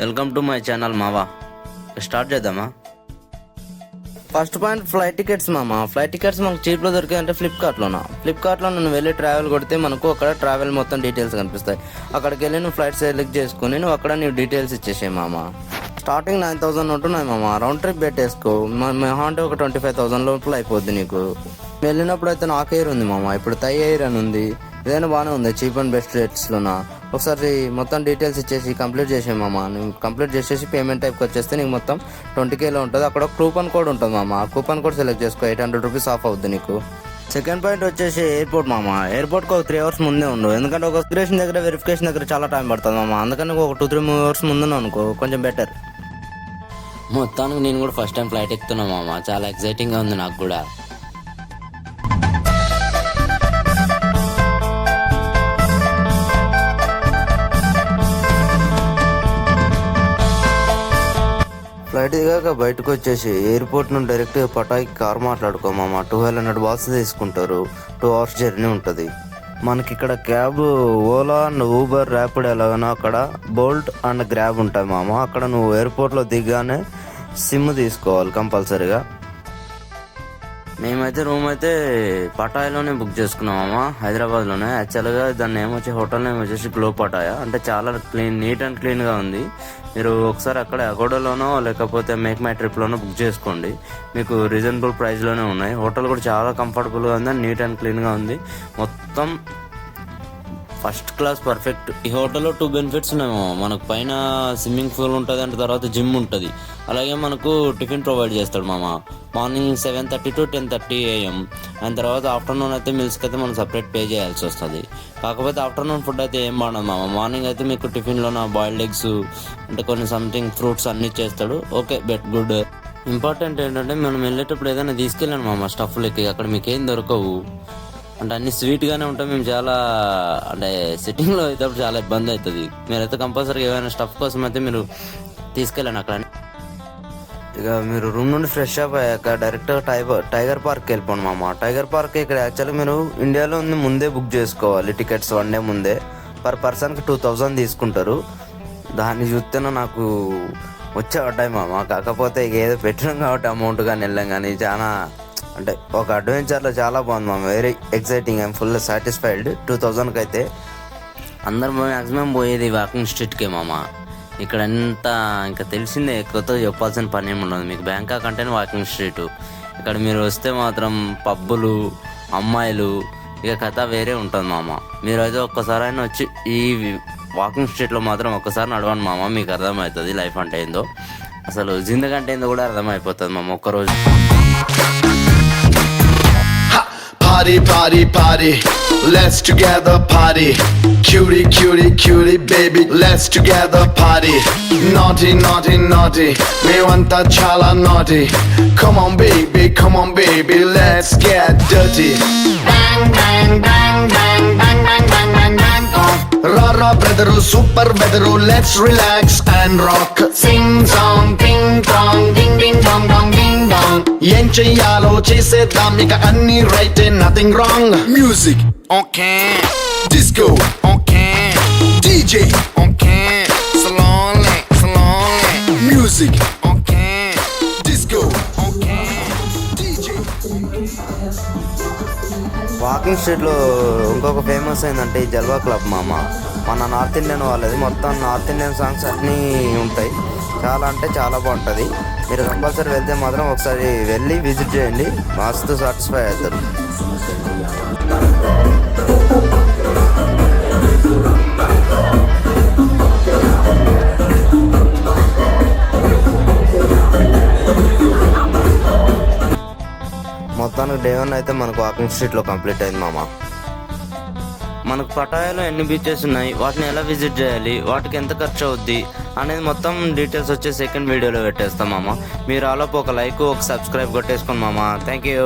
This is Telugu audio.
వెల్కమ్ టు మై ఛానల్ మావా. స్టార్ట్ చేద్దామా? ఫస్ట్ పాయింట్ ఫ్లైట్ టికెట్స్ మామ. ఫ్లైట్ టికెట్స్ మనకు చీప్లో దొరికాయంటే ఫ్లిప్కార్ట్లో నువ్వు వెళ్ళి ట్రావెల్ కొడితే మనకు అక్కడ ట్రావెల్ మొత్తం డీటెయిల్స్ కనిపిస్తాయి. అక్కడికి వెళ్ళి నువ్వు ఫ్లైట్ సెలెక్ట్ చేసుకుని నువ్వు అక్కడ నీ డీటెయిల్స్ ఇచ్చేసాయి మామ. స్టార్టింగ్ 9,000 ఉంటున్నాయి మామ. రౌండ్ ట్రిప్ పెట్టేసుకో. మహా అంటే ఒక 25,000 లోపల అయిపోద్ది నీకు. వెళ్ళినప్పుడు అయితే నాకు ఎయిర్ ఉంది మామ. ఇప్పుడు థై ఎయిర్ అని ఉంది. ఇదైనా బాగానే ఉంది, చీప్ అండ్ బెస్ట్ రేట్స్లోనా. ఒకసారి మొత్తం డీటెయిల్స్ ఇచ్చేసి కంప్లీట్ చేసే మామ. నువ్వు కంప్లీట్ చేసేసి పేమెంట్ టైప్కి వచ్చేస్తే నీకు మొత్తం 20Kలో ఉంటుంది. అక్కడ కూపన్ కోడ్ ఉంటుంది మామ. ఆ కూపన్ కోడ్ సెలెక్ట్ చేసుకో, 800 రూపీస్ ఆఫ్ అవుద్ది నీకు. సెకండ్ పాయింట్ వచ్చేసి ఎయిర్పోర్ట్ మామ. ఎయిర్పోర్ట్కి ఒక 3 అవర్స్ ముందే ఉండు, ఎందుకంటే ఒక ఇమిగ్రేషన్ దగ్గర వెరిఫికేషన్ దగ్గర చాలా టైం పడుతుంది మామ. అందుకని ఒక 2-3 అవర్స్ ముందు అనుకో, కొంచెం బెటర్. మొత్తానికి నేను కూడా ఫస్ట్ టైం ఫ్లైట్ ఎక్కుతున్నా మామ. చాలా ఎక్సైటింగ్గా ఉంది నాకు కూడా. ఫ్లైట్ దిగాక బయటకు వచ్చేసి ఎయిర్పోర్ట్ నుండి డైరెక్ట్ పటాకి కార్ మాట్లాడుకో మామ. 1200 బాక్స్ తీసుకుంటారు. 2 అవర్స్ జర్నీ ఉంటుంది. మనకి ఇక్కడ cab, Ola and Uber, Rapido ఎలాగనో అక్కడ బోల్ట్ అండ్ గ్రాబ్ ఉంటాయి మామ. అక్కడ నువ్వు ఎయిర్పోర్ట్లో దిగానే సిమ్ తీసుకోవాలి కంపల్సరీగా. మేమైతే రూమ్ అయితే పటాయాలోనే బుక్ చేసుకున్నామమ్మా, హైదరాబాద్లోనే. యాక్చువల్గా దాన్ని ఏమొచ్చి హోటల్ నేమ్ వచ్చేసి గ్లో పటాయా. అంటే చాలా నీట్ అండ్ క్లీన్గా ఉంది. మీరు ఒకసారి అక్కడ అగోడాలోనో లేకపోతే మేక్ మై ట్రిప్లోనో బుక్ చేసుకోండి. మీకు రీజనబుల్ ప్రైస్లోనే ఉన్నాయి. హోటల్ కూడా చాలా కంఫర్టబుల్గా ఉంది, నీట్ అండ్ క్లీన్గా ఉంది. మొత్తం ఫస్ట్ క్లాస్ పర్ఫెక్ట్. ఈ హోటల్లో 2 బెనిఫిట్స్ ఉన్నాయేమో. మనకు పైన స్విమ్మింగ్ పూల్ ఉంటుంది, అంటే తర్వాత జిమ్ ఉంటుంది. అలాగే మనకు టిఫిన్ ప్రొవైడ్ చేస్తాడు మామ. Morning 7:30 to 10:30 AM. అండ్ తర్వాత ఆఫ్టర్నూన్ అయితే మీల్స్కి అయితే మనం సపరేట్ పే చేయాల్సి వస్తుంది. కాకపోతే ఆఫ్టర్నూన్ ఫుడ్ అయితే ఏం బాగుండదు మామ. మార్నింగ్ అయితే మీకు టిఫిన్లో బాయిల్డ్ ఎగ్స్ అంటే కొన్ని సంథింగ్ ఫ్రూట్స్ అన్నీ చేస్తాడు. Okay, good. ఇంపార్టెంట్ ఏంటంటే మనం వెళ్ళేటప్పుడు ఏదైనా తీసుకెళ్ళాను మామ స్టఫ్ లెక్క. అక్కడ మీకు ఏం దొరకవు, అంటే అన్ని స్వీట్గానే ఉంటాయి. మేము చాలా అంటే సిట్టింగ్లో అయితే చాలా ఇబ్బంది అవుతుంది. మీరైతే కంపల్సరీగా ఏమైనా స్టఫ్ కోసం అయితే మీరు తీసుకెళ్ళండి అక్కడ. ఇక మీరు రూమ్ నుండి ఫ్రెష్ అప్ అయ్యాక డైరెక్ట్గా టైగర్ పార్క్కి వెళ్ళిపోండి మామ. టైగర్ పార్క్ ఇక్కడ యాక్చువల్గా మీరు ఇండియాలో ఉంది ముందే బుక్ చేసుకోవాలి టికెట్స్ 1 డే ముందే. పర్ పర్సన్కి 2000 తీసుకుంటారు. దాన్ని చూస్తేనే నాకు వచ్చే పడ్డాయి మామ. కాకపోతే ఇక ఏదో పెట్టినాం కాబట్టి అమౌంట్ కానీ వెళ్ళాం కానీ చాలా అంటే ఒక అడ్వెంచర్లో చాలా బాగుంది మామ. Very exciting. I'm full satisfied. 2000కి అయితే అందరు మ్యాక్సిమం పోయేది వాకింగ్ స్ట్రీట్కే మామ. ఇక్కడ అంతా ఇంకా తెలిసిందే, ఎక్కువతో చెప్పాల్సిన పని ఏమి ఉండదు. మీకు బ్యాంకాక్ అంటేనే వాకింగ్ స్ట్రీట్. ఇక్కడ మీరు వస్తే మాత్రం పబ్బులు, అమ్మాయిలు, ఇక కథ వేరే ఉంటుంది మామ. మీరు అయితే ఒక్కసారైనా వచ్చి ఈ వాకింగ్ స్ట్రీట్లో మాత్రం ఒక్కసారి నడవండి మామ. మీకు అర్థమవుతుంది లైఫ్ అంటే ఏందో, అసలు జిందగీ అంటే ఏందో కూడా అర్థమైపోతుంది మామ ఒక్కరోజు. Party, party, party, let's together party. Cutie, cutie, cutie, baby, let's together party. Naughty, naughty, naughty, me want that chala naughty. Come on baby, let's get dirty. Bang, bang, bang, bang, bang, bang, bang, bang, bang, oh. Rara brother, super weather, let's relax and rock. Sing song, ding dong, ding ding dong dong ding dong. ఏం చెయ్యాలో చేసేద్దాం ఇక అన్ని right, nothing wrong. Music okay, disco okay, DJ okay, slowly slowly. Music okay, disco okay, DJ. Walking స్ట్రీట్లో ఇంకొక ఫేమస్ ఏంటంటే ఈ జల్వా క్లబ్ మామ. మన నార్త్ ఇండియన్ వాళ్ళది. మొత్తం నార్త్ ఇండియన్ సాంగ్స్ అన్నీ ఉంటాయి. చాలా అంటే చాలా బాగుంటుంది. మీరు కంపల్సరీ వెళ్తే మాత్రం ఒకసారి వెళ్ళి విజిట్ చేయండి, మస్తు సాటిస్ఫై అవుతారు. మొత్తానికి డే 1 అయితే మనకు వాకింగ్ స్ట్రీట్లో కంప్లీట్ అయింది మామ. మనకు పటాయాలో ఎన్ని బీచెస్ ఉన్నాయి, వాటిని ఎలా విజిట్ చేయాలి, వాటికి ఎంత ఖర్చు అవుద్ది అనేది మొత్తం డీటెయిల్స్ వచ్చే సెకండ్ వీడియోలో పెట్టేస్తాం మామ. మీరు ఆలోపు ఒక లైక్, ఒక సబ్స్క్రైబ్ కొట్టేసుకోండి మామ. Thank you.